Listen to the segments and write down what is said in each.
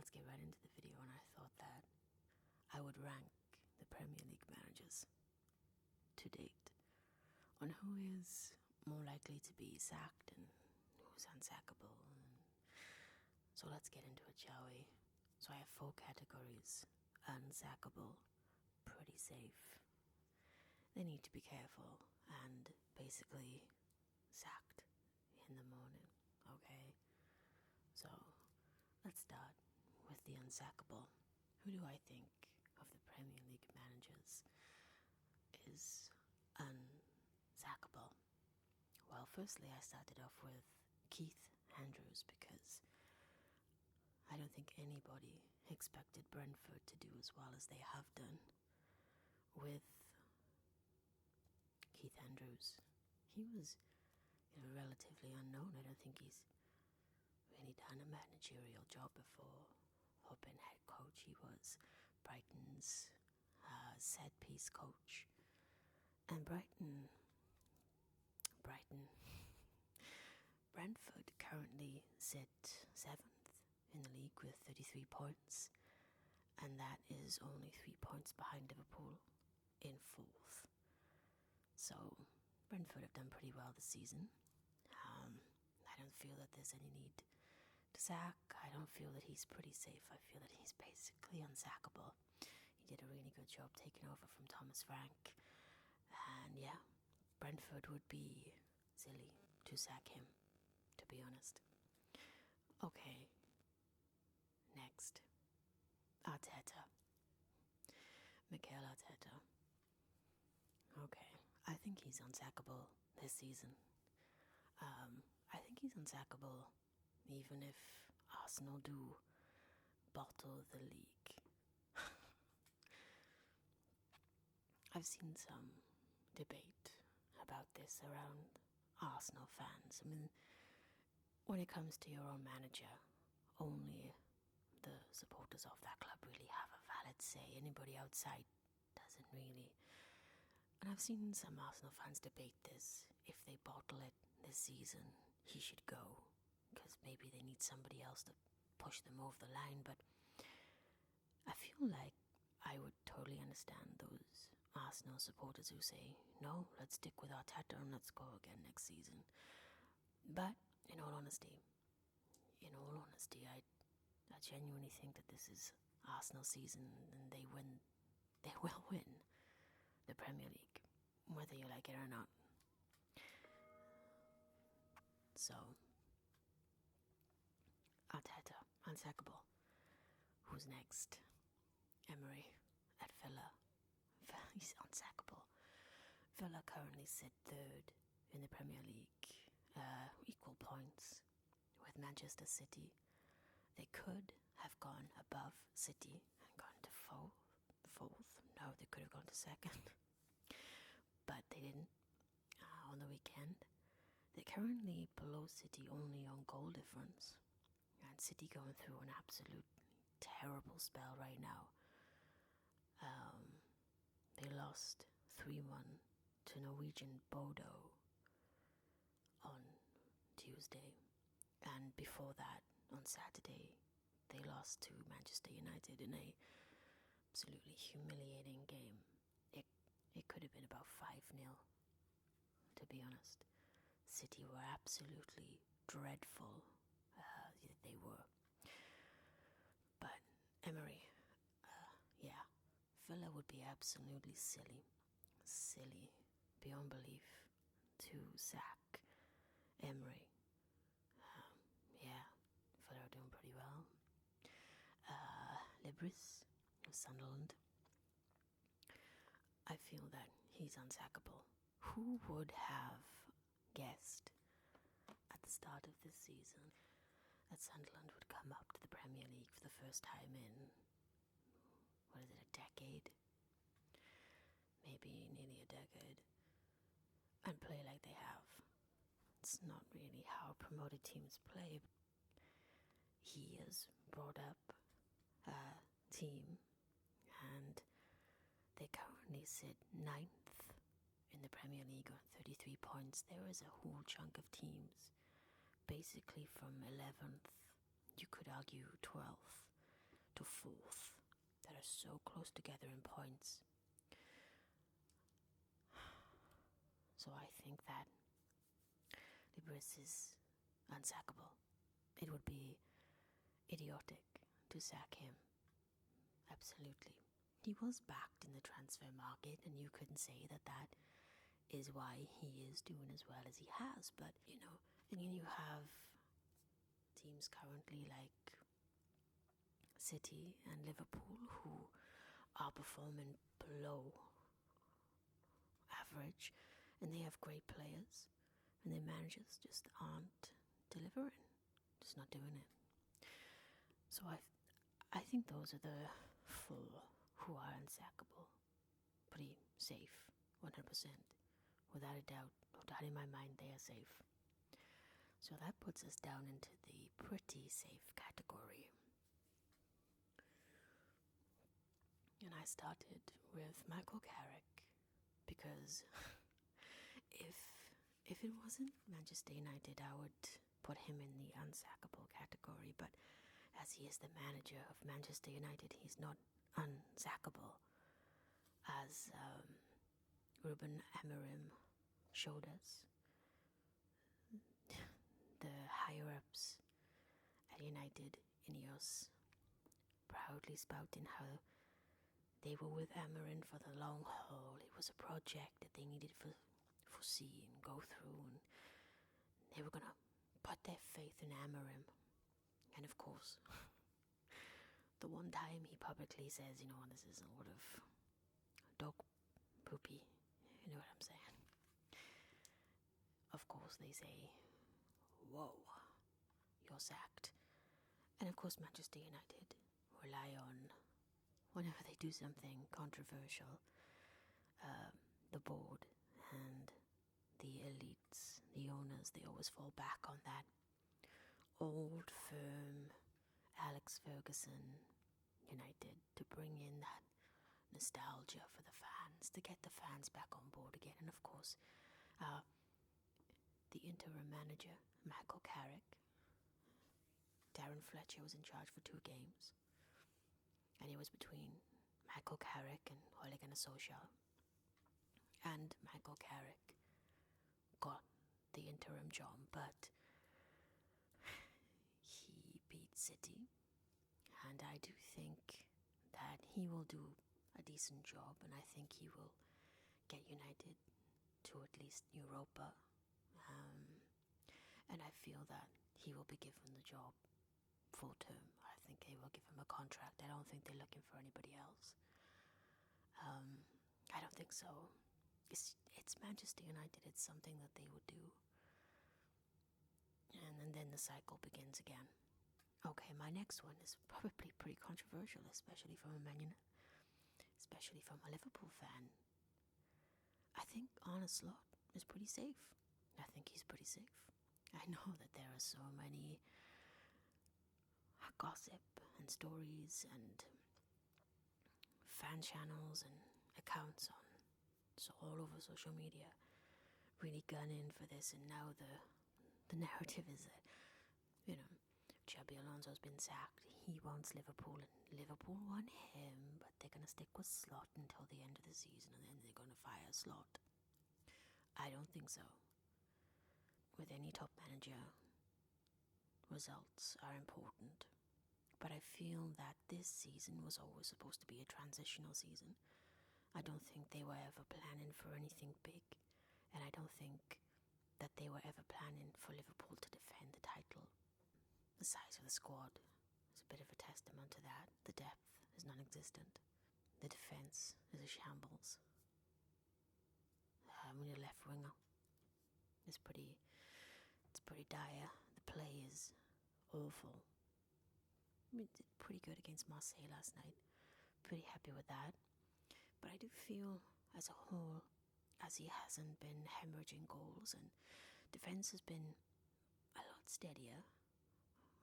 let's get right into the video. And I thought that I would rank the Premier League managers to date on who is more likely to be sacked and who's unsackable. So let's get into it, shall we? So I have 4 categories. Unsackable, pretty safe. They need to be careful, and basically sacked in the morning, okay? So let's start with the unsackable. Who do I think of the Premier League managers is unsackable? Well, firstly, I started off with Keith Andrews because I don't think anybody expected Brentford to do as well as they have done with Keith Andrews. He was, relatively unknown. I don't think he's really done a managerial job before. Or been head coach. He was Brighton's set piece coach. And Brentford currently sit 7th in the league with 33 points, and that is only 3 points behind Liverpool in 4th. So Brentford have done pretty well this season. I don't feel that there's any need to sack. I don't feel that he's pretty safe. I feel that he's basically unsackable. He did a really good job taking over from Thomas Frank. And yeah, Brentford would be silly to sack him, to be honest. Okay, next. Arteta. Mikel Arteta. Okay, I think he's unsackable this season. I think he's unsackable even if Arsenal do bottle the league. I've seen some debate about this around Arsenal fans. I mean, when it comes to your own manager, only the supporters of that club really have a valid say. Anybody outside doesn't really. And I've seen some Arsenal fans debate this. If they bottle it this season, he should go, because maybe they need somebody else to push them over the line. But I feel like I would totally understand those Arsenal supporters who say, no, let's stick with Arteta and let's go again next season. But in all honesty, I genuinely think that this is Arsenal season and they will win the Premier League, whether you like it or not. So, Arteta, unsackable. Who's next? Emery at Villa. He's unsackable. Villa currently sit 3rd in the Premier League, equal points with Manchester City. They could have gone above City and gone to 4th. No, they could have gone to 2nd. But they didn't on the weekend. They're currently below City only on goal difference. And City going through an absolute terrible spell right now. They lost 3-1 to Norwegian Bodo on Tuesday. And before that, on Saturday, they lost to Manchester United in a absolutely humiliating game. It could have been about 5-0, to be honest. City were absolutely dreadful. They were. But Emery, Villa would be absolutely silly, beyond belief, to sack Emery. Villa are doing pretty well. Libris of Sunderland. I feel that he's unsackable. Who would have guessed at the start of this season that Sunderland would come up to the Premier League for the first time in, a decade? Maybe nearly a decade. And play like they have. It's not really how promoted teams play. He has brought up a team and they currently sit 9th in the Premier League on 33 points. There is a whole chunk of teams, basically from 11th, you could argue 12th, to 4th that are so close together in points. So I think that Libris is unsackable. It would be idiotic to sack him. Absolutely. He was backed in the transfer market, and you couldn't say that that is why he is doing as well as he has. But, and then you have teams currently like City and Liverpool who are performing below average, and they have great players, and their managers just aren't delivering, just not doing it. So I think those are the 4 who are unsackable. Pretty safe, 100%. Without a doubt, no doubt in my mind, they are safe. So that puts us down into the pretty safe category. And I started with Michael Carrick because if it wasn't Manchester United, I would put him in the unsackable category. But as he is the manager of Manchester United, he's not unsackable, as Ruben Amorim showed us. The higher-ups at United, Ineos, proudly spouting how they were with Amorim for the long haul. It was a project that they needed to foresee and go through, and they were going to put their faith in Amorim. And of course, the one time he publicly says, this is a lot of dog poopy, you know what I'm saying? Of course they say, whoa, you're sacked. And of course Manchester United rely on, whenever they do something controversial, the board and the elites, the owners, they always fall back on that old firm Alex Ferguson United to bring in that nostalgia for the fans, to get the fans back on board again. And of course, the interim manager, Michael Carrick, Darren Fletcher was in charge for 2 games. And it was between Michael Carrick and Ole Gunnar Solskjaer. And Michael Carrick got the interim job, but he beat City. And I do think that he will do a decent job, and I think he will get United to at least Europa. And I feel that he will be given the job full term. I think they will give him a contract. I don't think they're looking for anybody else. I don't think so. It's Manchester United. It's something that they would do. And then the cycle begins again. Okay, my next one is probably pretty controversial, especially from a Liverpool fan. I think Arne Slot is pretty safe. I think he's pretty safe. I know that there are so many gossip and stories and fan channels and accounts all over social media really gunning for this, and now the narrative is that Xabi Alonso's been sacked. He wants Liverpool, and Liverpool want him, but they're going to stick with Slot until the end of the season, and then they're going to fire Slot. I don't think so. With any top manager, results are important. But I feel that this season was always supposed to be a transitional season. I don't think they were ever planning for anything big, and I don't think that they were ever planning for Liverpool to defend the title. The size of the squad is a bit of a testament to that. The depth is non-existent. The defense is a shambles. When you're left winger, it's pretty dire. The play is awful. We did pretty good against Marseille last night. Pretty happy with that. But I do feel, as a whole, as he hasn't been hemorrhaging goals, and defense has been a lot steadier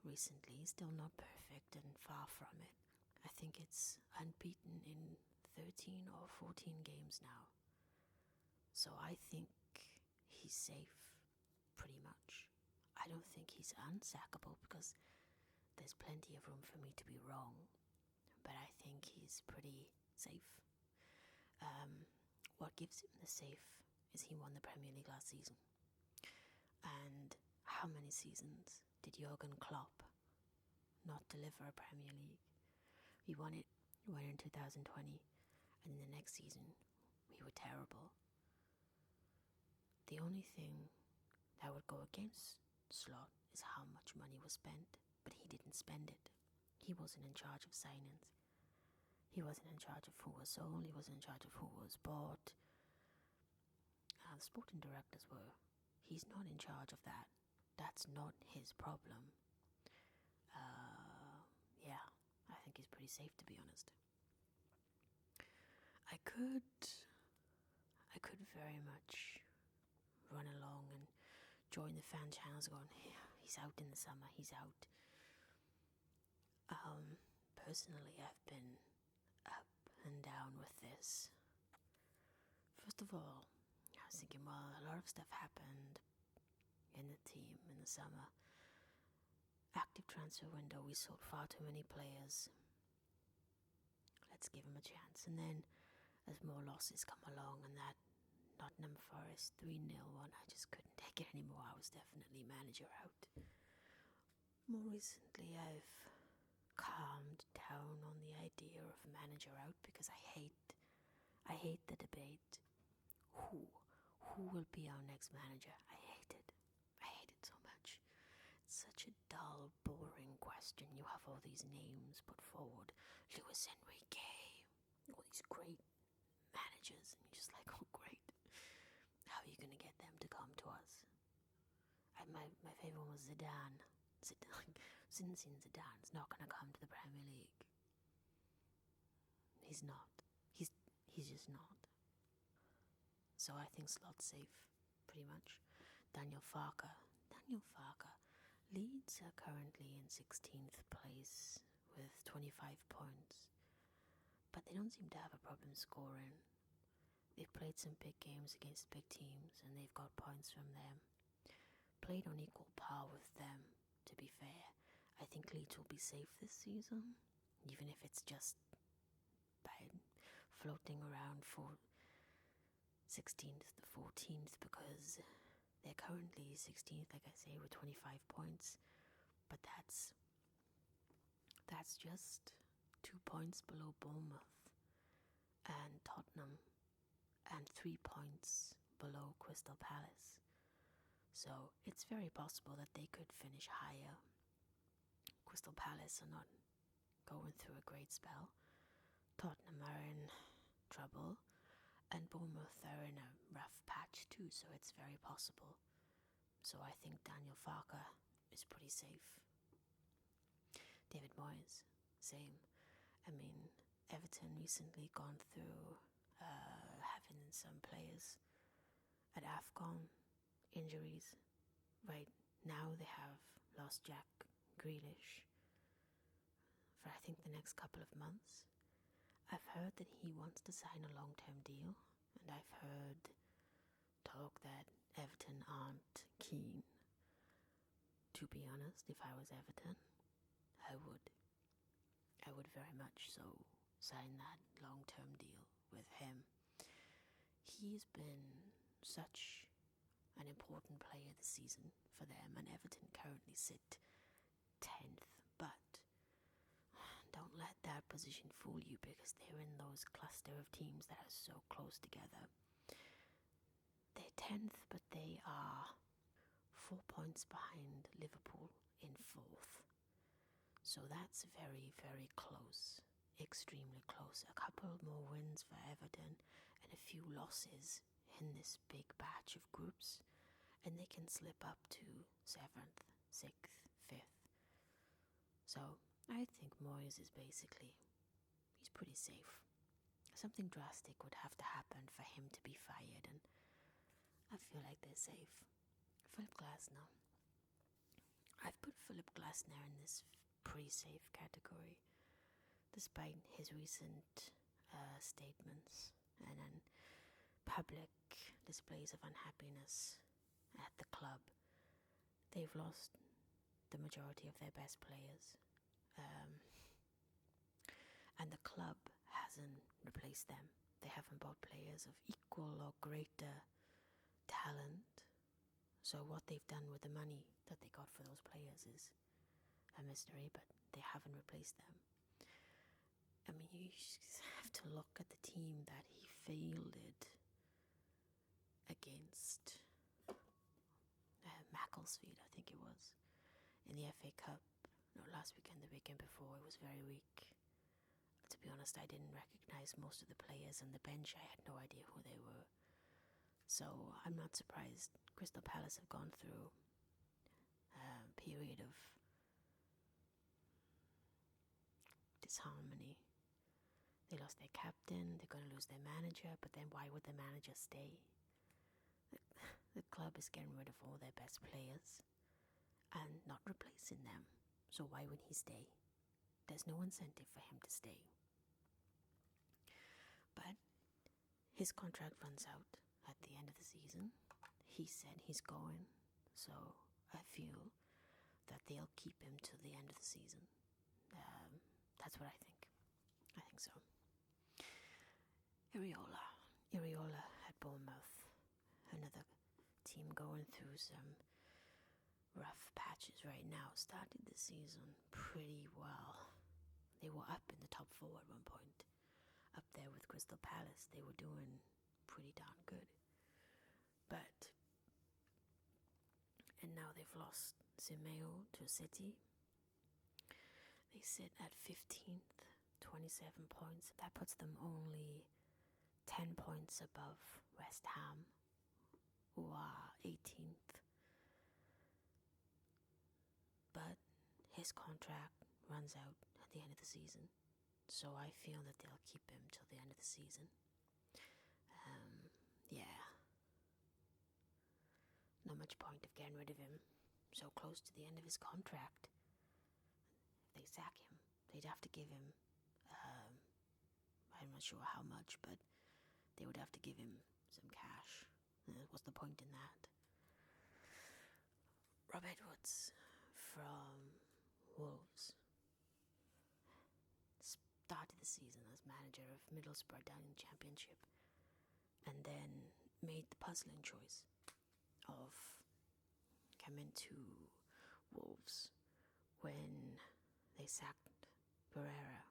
recently. Still not perfect and far from it. I think it's unbeaten in 13 or 14 games now. So I think he's safe, pretty much. I don't think he's unsackable, because there's plenty of room for me to be wrong. but I think he's pretty safe. What gives him the safe is he won the Premier League last season. And how many seasons did Jurgen Klopp not deliver a Premier League? We won it in 2020, and in the next season, we were terrible. The only thing that would go against Slot is how much money was spent, but he didn't spend it. He wasn't in charge of signings. He wasn't in charge of who was sold. He wasn't in charge of who was bought. The sporting directors were. He's not in charge of that. That's not his problem. Yeah, I think he's pretty safe, to be honest. I could very much run along and join the fan channels going, yeah, he's out in the summer, he's out. Personally, I've been up and down with this. First of all, I was thinking, well, a lot of stuff happened in the team in the summer. Active transfer window, we sold far too many players. Let's give him a chance. And then as more losses come along, and that Nottingham Forest 3-0 one, I just couldn't take it anymore. I was definitely manager out. More recently, I've calmed down on the idea of manager out because I hate the debate. Who will be our next manager? I hate it so much. It's such a dull, boring question. You have all these names put forward. Luis Enrique, all these great managers, and you're just like, oh great. How are you going to get them to come to us? My favourite one was Zidane. Zinedine Zidane's not going to come to the Premier League. He's not. He's just not. So I think Slot's safe, pretty much. Daniel Farke. Leeds are currently in 16th place with 25 points. But they don't seem to have a problem scoring. They've played some big games against big teams and they've got points from them. Played on equal par with them, to be fair. I think Leeds will be safe this season, even if it's just by floating around for 16th to 14th, because they're currently 16th, like I say, with 25 points. But that's just 2 points below Bournemouth and Tottenham, and 3 points below Crystal Palace. So it's very possible that they could finish higher. Crystal Palace are not going through a great spell. Tottenham are in trouble. And Bournemouth are in a rough patch too, so it's very possible. So I think Daniel Farke is pretty safe. David Moyes, same. I mean, Everton recently gone through having some players at AFCON injuries. Right now they have lost Jack Grealish for I think the next couple of months. I've heard that he wants to sign a long-term deal, and I've heard talk that Everton aren't keen. To be honest, if I was Everton, I would very much so sign that long-term deal with him. He's been such an important player this season for them, and Everton currently sit 10th, but don't let that position fool you, because they're in those cluster of teams that are so close together. They're 10th, but they are 4 points behind Liverpool in 4th. So that's very, very close. Extremely close. A couple more wins for Everton and a few losses in this big batch of groups, and they can slip up to 7th, 6th, 5th. So I think Moyes is he's pretty safe. Something drastic would have to happen for him to be fired, and I feel like they're safe. Philip Glasner. I've put Philip Glasner in this pretty safe category, despite his recent statements and public displays of unhappiness at the club. They've lost the majority of their best players. and the club hasn't replaced them. They haven't bought players of equal or greater talent. So what they've done with the money that they got for those players is a mystery, but they haven't replaced them. I mean, you just have to look at the team that he fielded against Macclesfield, I think it was, in the FA Cup. Not last weekend, the weekend before. It was very weak. To be honest, I didn't recognize most of the players on the bench. I had no idea who they were. So I'm not surprised. Crystal Palace have gone through a period of disharmony. They lost their captain, they're going to lose their manager, but then why would the manager stay? The club is getting rid of all their best players and not replacing them. So why would he stay? There's no incentive for him to stay. But his contract runs out at the end of the season. He said he's going, so I feel that they'll keep him till the end of the season. That's what I think. I think so. Iriola at Bournemouth. Another team going through some rough patches right now. Started the season pretty well. They were up in the top 4 at one point. Up there with Crystal Palace. They were doing pretty darn good. And now they've lost Simeo to City. They sit at 15th, 27 points. That puts them only 10 points above West Ham, who are 18th. But his contract runs out at the end of the season, so I feel that they'll keep him till the end of the season. Not much point of getting rid of him so close to the end of his contract. If they sack him, they'd have to give him, I'm not sure how much, but they would have to give him some cash. What's the point in that? Rob Edwards from Wolves started the season as manager of Middlesbrough down in the Championship, and then made the puzzling choice of coming to Wolves when they sacked Pereira.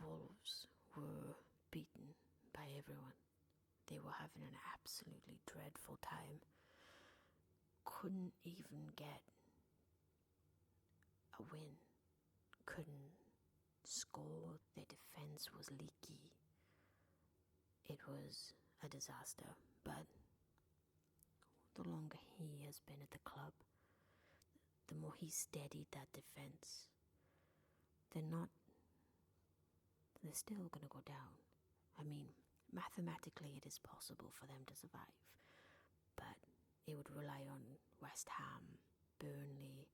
Wolves were beaten by everyone. They were having an absolutely dreadful time. Couldn't even get a win. Couldn't score. Their defense was leaky. It was a disaster. But the longer he has been at the club, the more he steadied that defense. They're still going to go down. I mean, mathematically it is possible for them to survive, but it would rely on West Ham, Burnley,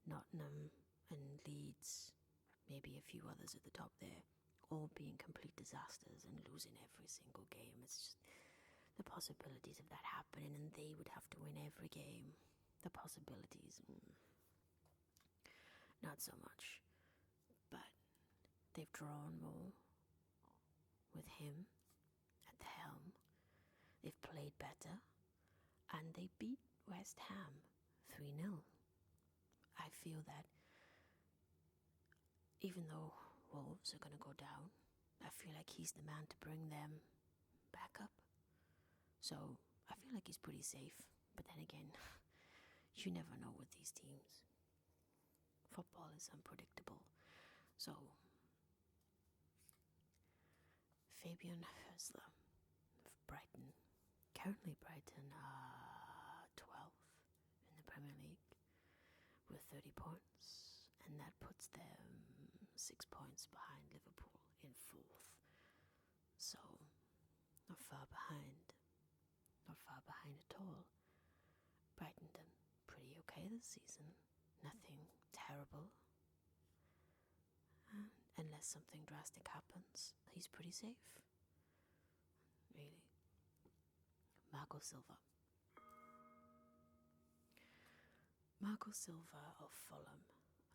Nottingham and Leeds, maybe a few others at the top there, all being complete disasters and losing every single game. It's just the possibilities of that happening, and they would have to win every game. The possibilities, not so much. But they've drawn more with him at the helm. They've played better, and they beat West Ham 3-0. I feel that even though Wolves are going to go down, I feel like he's the man to bring them back up. So I feel like he's pretty safe. But then again, you never know with these teams. Football is unpredictable. So Fabian Hösler of Brighton. Currently Brighton are 12th in the Premier League with 30 points, and that puts them 6 points behind Liverpool in 4th. So not far behind at all. Brighton done pretty okay this season. Nothing terrible. Unless something drastic happens, he's pretty safe. Really. Marco Silva of Fulham.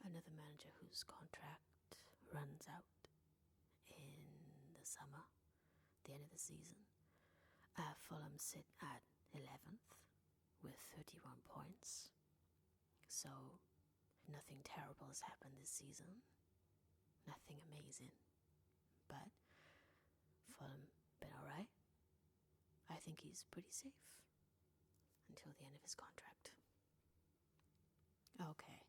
another manager whose contract runs out in the summer, the end of the season. Fulham sit at 11th with 31 points. So nothing terrible has happened this season. Nothing amazing. But Fulham been alright. I think he's pretty safe until the end of his contract. Okay.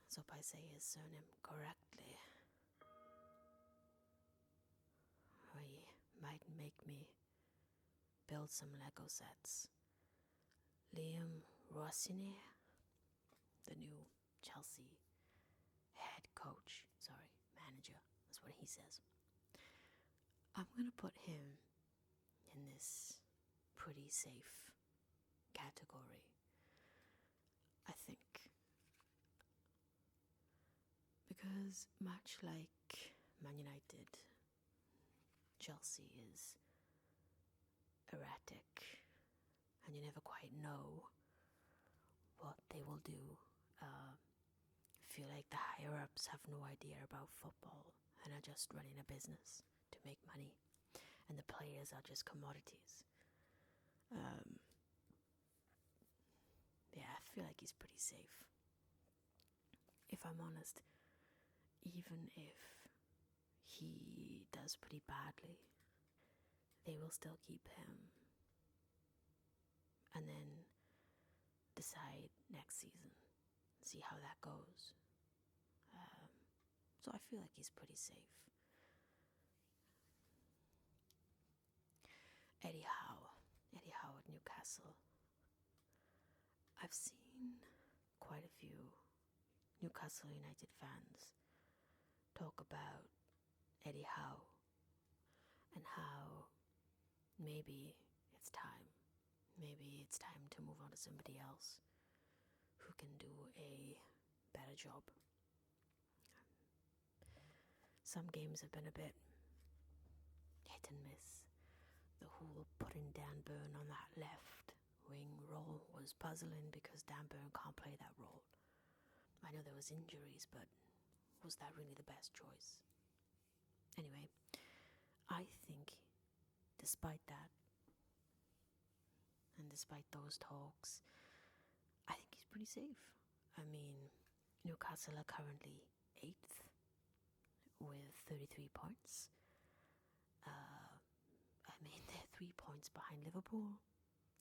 So if I say his surname correctly, he might make me build some Lego sets. Liam Rossinier, the new Chelsea manager, that's what he says. I'm going to put him in this pretty safe category, I think. Because much like Man United, Chelsea is erratic and you never quite know what they will do. Feel like the higher ups have no idea about football and are just running a business to make money, and the players are just commodities. Yeah, I feel like he's pretty safe. If I'm honest, even if he does pretty badly, they will still keep him and then decide next season, see how that goes. So I feel like he's pretty safe. Eddie Howe at Newcastle. I've seen quite a few Newcastle United fans talk about Eddie Howe and how maybe it's time to move on to somebody else who can do a better job. Some games have been a bit hit and miss. The whole putting Dan Burn on that left wing role was puzzling because Dan Burn can't play that role. I know there was injuries, but was that really the best choice? Anyway, I think despite that, and despite those talks, I think he's pretty safe. I mean, Newcastle are currently 8th with 33 points. They're 3 points behind Liverpool.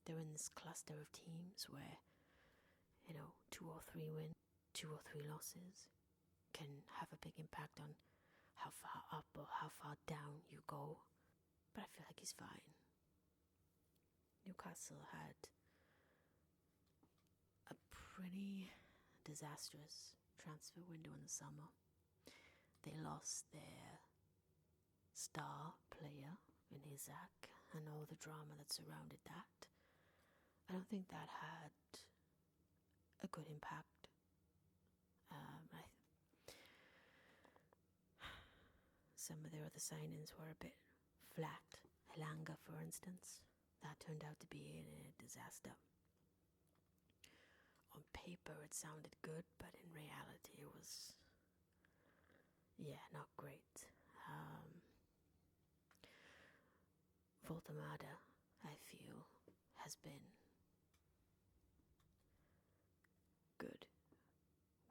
They're in this cluster of teams where, 2 or 3 wins, 2 or 3 losses can have a big impact on how far up or how far down you go. But I feel like he's fine. Newcastle had a pretty disastrous transfer window in the summer. They lost their star player in Isaac and all the drama that surrounded that. I don't think that had a good impact. Some of their other signings were a bit flat. Elanga, for instance, that turned out to be a disaster. On paper it sounded good, but in reality it was, not great. Voltemada, I feel, has been good.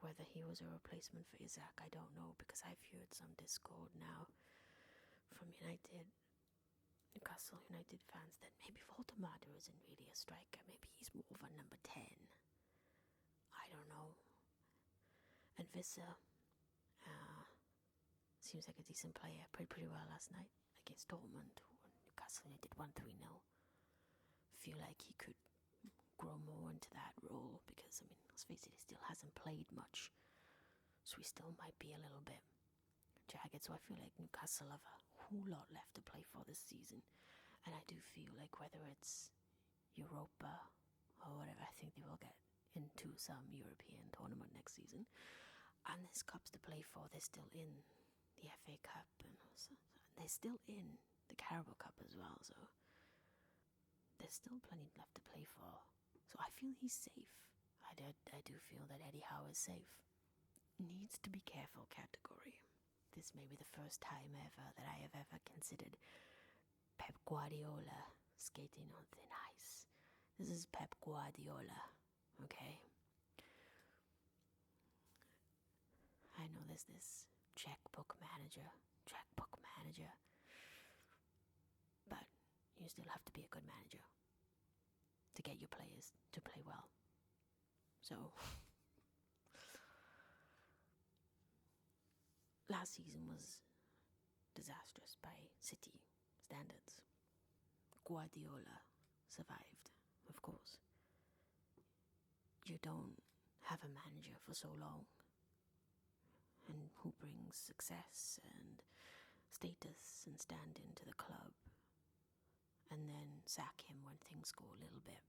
Whether he was a replacement for Isaac, I don't know, because I've heard some discord now from Newcastle United fans that maybe Voltemada isn't really a striker. Maybe he's more of a number 10. I don't know. And Visser seems like a decent player. Played pretty well last night against Dortmund. Newcastle United won 3-0. Feel like he could grow more into that role because, let's face it, he still hasn't played much. So he still might be a little bit jagged. So I feel like Newcastle have a whole lot left to play for this season. And I do feel like whether it's Europa or whatever, I think they will get into some European tournament next season. And there's cups to play for. They're still in the FA Cup, and they're still in the Carabao Cup as well, so there's still plenty left to play for. So I feel he's safe. I I do feel that Eddie Howe is safe. Needs to be careful category. This may be the first time ever that I have ever considered Pep Guardiola skating on thin ice. This is Pep Guardiola, okay? I know there's this checkbook manager, but you still have to be a good manager to get your players to play well. So, last season was disastrous by City standards. Guardiola survived, of course. You don't have a manager for so long, and who brings success and status and standing to the club, and then sack him when things go a little bit.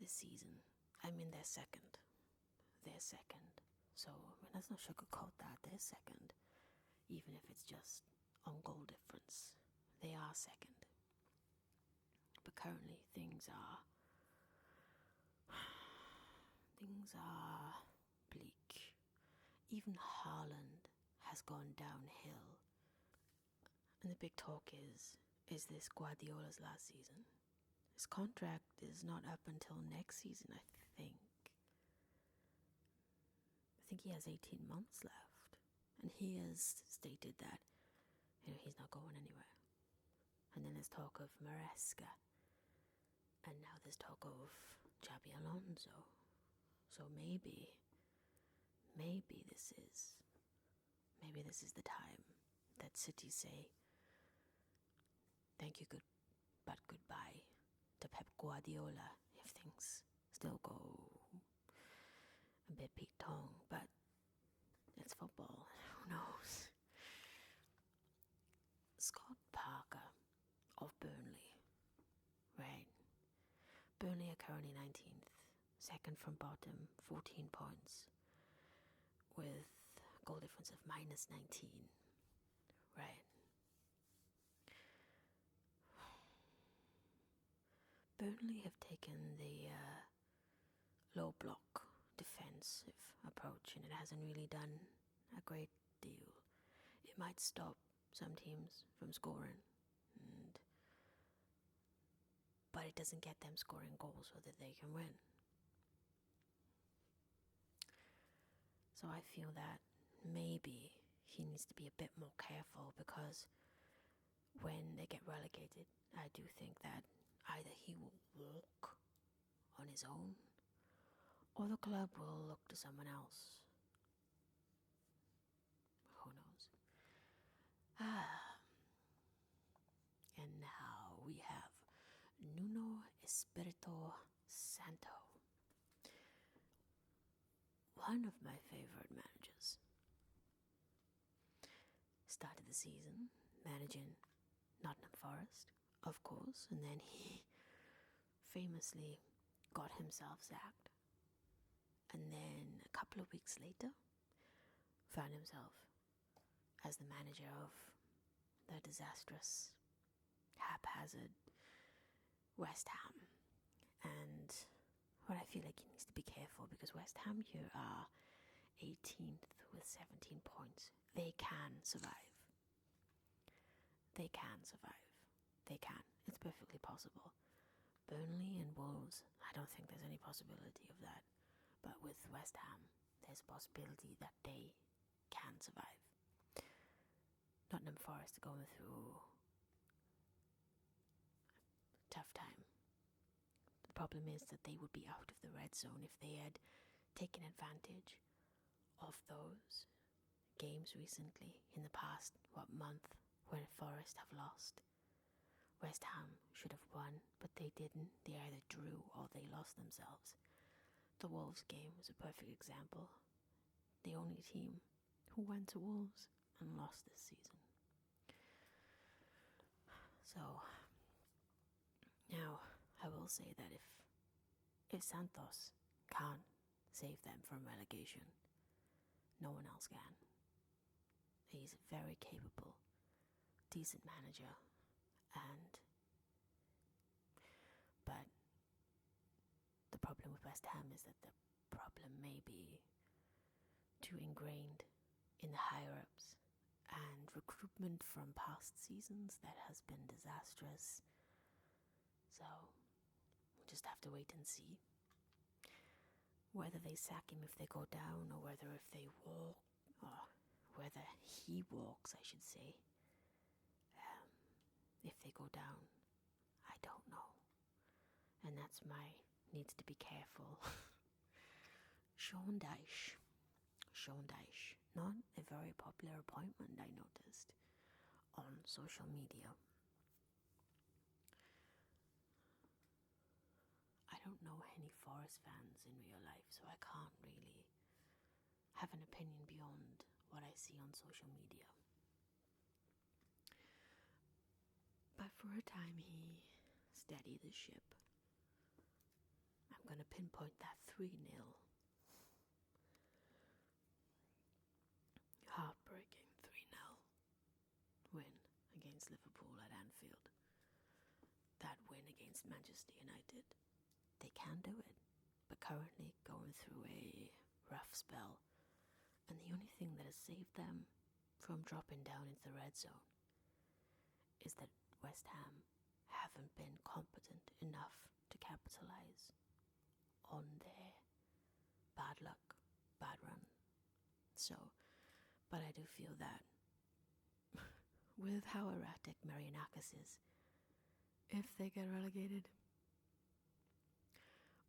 This season, they're second. So, let's not sugarcoat that. They're second. Even if it's just on goal difference. They are second. But currently, things are bleak. Even Haaland has gone downhill. And the big talk is this Guardiola's last season? His contract is not up until next season, I think. I think he has 18 months left. And he has stated that, he's not going anywhere. And then there's talk of Maresca. And now there's talk of Xabi Alonso. So maybe this is the time that City say thank you, but goodbye to Pep Guardiola if things still go a bit peak-tong, but it's football. Who knows? Scott Parker of Burnley, right? Burnley are currently 19th, second from bottom, 14 points, with goal difference of minus 19, right? Burnley have taken the low block defensive approach, and it hasn't really done a great deal. It might stop some teams from scoring, but it doesn't get them scoring goals so that they can win. So I feel that maybe he needs to be a bit more careful, because when they get relegated, I do think that either he will walk on his own, or the club will look to someone else. Who knows? And now we have Nuno Espirito Santo. One of my favorite managers. Started the season managing Nottingham Forest, of course, and then he famously got himself sacked. And then a couple of weeks later, found himself as the manager of the disastrous, haphazard West Ham. And what I feel like he needs to be careful, because West Ham here are 18th with 17 points. They can survive. They can. It's perfectly possible. Burnley and Wolves, I don't think there's any possibility of that. But with West Ham, there's a possibility that they can survive. Nottingham Forest are going through a tough time. The problem is that they would be out of the red zone if they had taken advantage of those games recently in the past, month, when Forest have lost. West Ham should have won, but they didn't. They either drew or they lost themselves. The Wolves game was a perfect example. The only team who went to Wolves and lost this season. So, now I will say that if Santos can't save them from relegation, no one else can. He's a very capable, decent manager, but the problem with West Ham is that the problem may be too ingrained in the higher-ups, and recruitment from past seasons that has been disastrous. So we'll just have to wait and see whether they sack him if they go down, or whether if they walk, or whether he walks, I should say. If they go down, I don't know. And that's my needs to be careful. Sean Dyche. Not a very popular appointment, I noticed, on social media. I don't know any Forest fans in real life, so I can't really have an opinion beyond what I see on social media. But for a time he steadied the ship. I'm going to pinpoint that 3-0 heartbreaking 3-0 win against Liverpool at Anfield. That win against Manchester United. They can do it, but currently going through a rough spell. And the only thing that has saved them from dropping down into the red zone is that West Ham haven't been competent enough to capitalize on their bad luck, bad run. So, but I do feel that with how erratic Marianakis is, if they get relegated,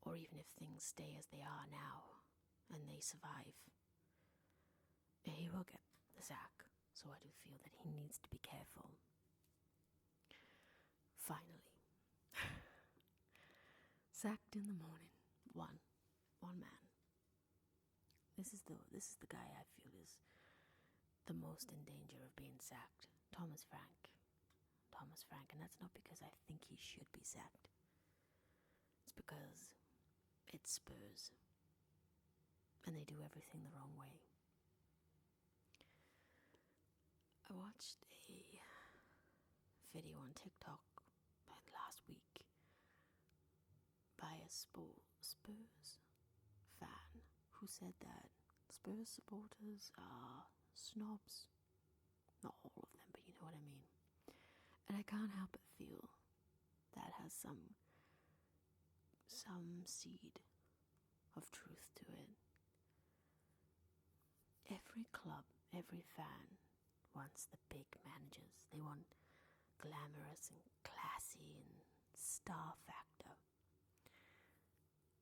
or even if things stay as they are now and they survive, he will get the sack. So I do feel that he needs to be careful. Finally, sacked in the morning. One man. This is the guy I feel is the most in danger of being sacked. Thomas Frank, and that's not because I think he should be sacked. It's because it's Spurs, and they do everything the wrong way. I watched a video on TikTok last week by a Spurs fan who said that Spurs supporters are snobs. Not all of them, but you know what I mean. And I can't help but feel that has some seed of truth to it. Every club, every fan wants the big managers. They want glamorous and classy and star factor.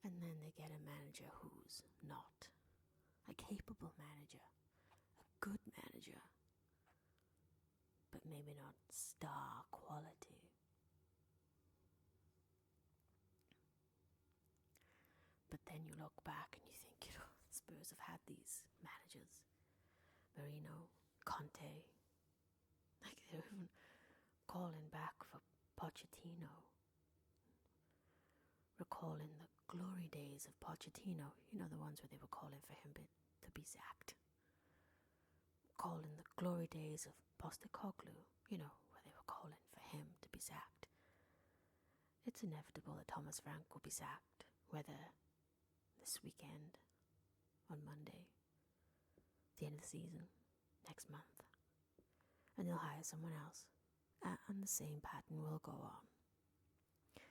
And then they get a manager who's not. A capable manager. A good manager. But maybe not star quality. But then you look back and you think, Spurs have had these managers. Mourinho, Conte. Like they're even calling back for Pochettino. Recalling the glory days of Pochettino. You know, the ones where they were calling for him to be sacked. Calling the glory days of Postecoglou. You know, where they were calling for him to be sacked. It's inevitable that Thomas Frank will be sacked. Whether this weekend, on Monday, the end of the season, next month. And they'll hire someone else. And the same pattern will go on. The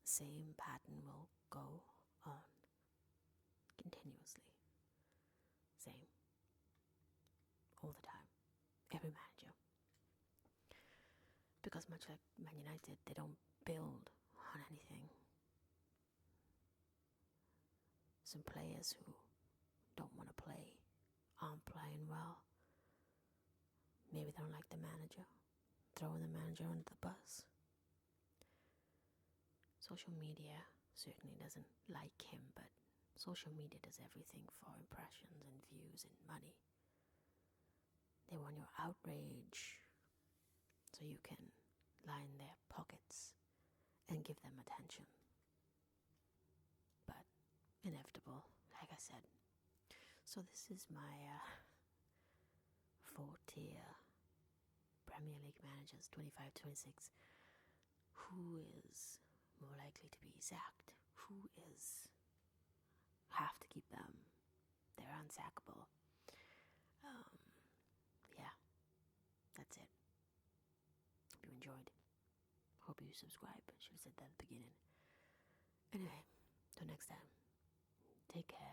same pattern will go on continuously. Same. All the time. Every manager. Because much like Man United, they don't build on anything. Some players who don't want to play aren't playing well. Maybe they don't like the manager. Throwing the manager under the bus. Social media certainly doesn't like him, but social media does everything for impressions and views and money. They want your outrage so you can line their pockets and give them attention. But inevitable, like I said. So this is my 4-tier Premier League managers, 25-26. Who is more likely to be sacked? Who is Unsackable. Yeah, that's it. Hope you enjoyed. Hope you subscribe. Should have said that at the beginning. Anyway, till next time. Take care.